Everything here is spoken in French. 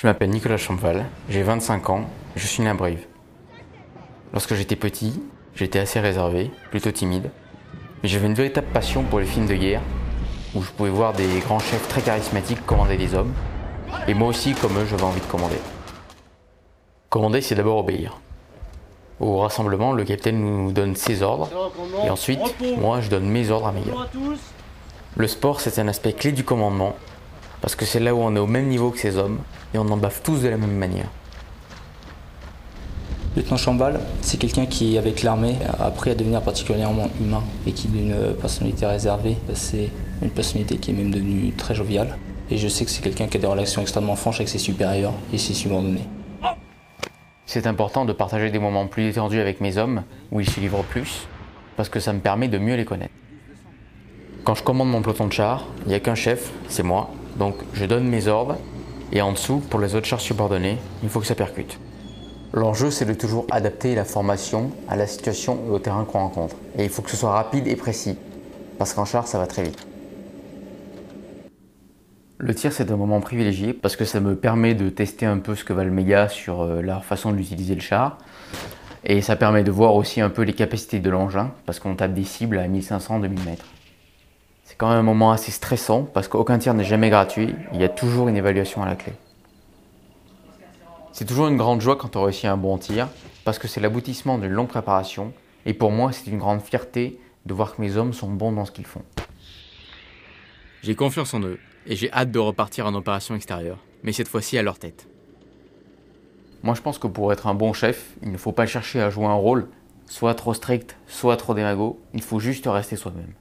Je m'appelle Nicolas Champval, j'ai 25 ans, je suis né à Brive. Lorsque j'étais petit, j'étais assez réservé, plutôt timide, mais j'avais une véritable passion pour les films de guerre, où je pouvais voir des grands chefs très charismatiques commander des hommes, et moi aussi, comme eux, j'avais envie de commander. Commander, c'est d'abord obéir. Au rassemblement, le capitaine nous donne ses ordres, et ensuite, moi, je donne mes ordres à mes gars. Le sport, c'est un aspect clé du commandement, parce que c'est là où on est au même niveau que ces hommes, et on en baffe tous de la même manière. Lieutenant Champval, c'est quelqu'un qui, avec l'armée, a appris à devenir particulièrement humain et qui, d'une personnalité réservée, c'est une personnalité qui est même devenue très joviale. Et je sais que c'est quelqu'un qui a des relations extrêmement franches avec ses supérieurs et ses subordonnés. C'est important de partager des moments plus détendus avec mes hommes, où ils se livrent plus, parce que ça me permet de mieux les connaître. Quand je commande mon peloton de chars, il n'y a qu'un chef, c'est moi, donc je donne mes ordres, et en dessous, pour les autres chars subordonnés, il faut que ça percute. L'enjeu, c'est de toujours adapter la formation à la situation et au terrain qu'on rencontre. Et il faut que ce soit rapide et précis, parce qu'en char, ça va très vite. Le tir, c'est un moment privilégié parce que ça me permet de tester un peu ce que valent mes gars sur leur façon d'utiliser le char. Et ça permet de voir aussi un peu les capacités de l'engin, parce qu'on tape des cibles à 1500-2000 mètres. C'est quand même un moment assez stressant, parce qu'aucun tir n'est jamais gratuit, il y a toujours une évaluation à la clé. C'est toujours une grande joie quand on réussit un bon tir, parce que c'est l'aboutissement d'une longue préparation, et pour moi c'est une grande fierté de voir que mes hommes sont bons dans ce qu'ils font. J'ai confiance en eux, et j'ai hâte de repartir en opération extérieure, mais cette fois-ci à leur tête. Moi je pense que pour être un bon chef, il ne faut pas chercher à jouer un rôle, soit trop strict, soit trop démago, il faut juste rester soi-même.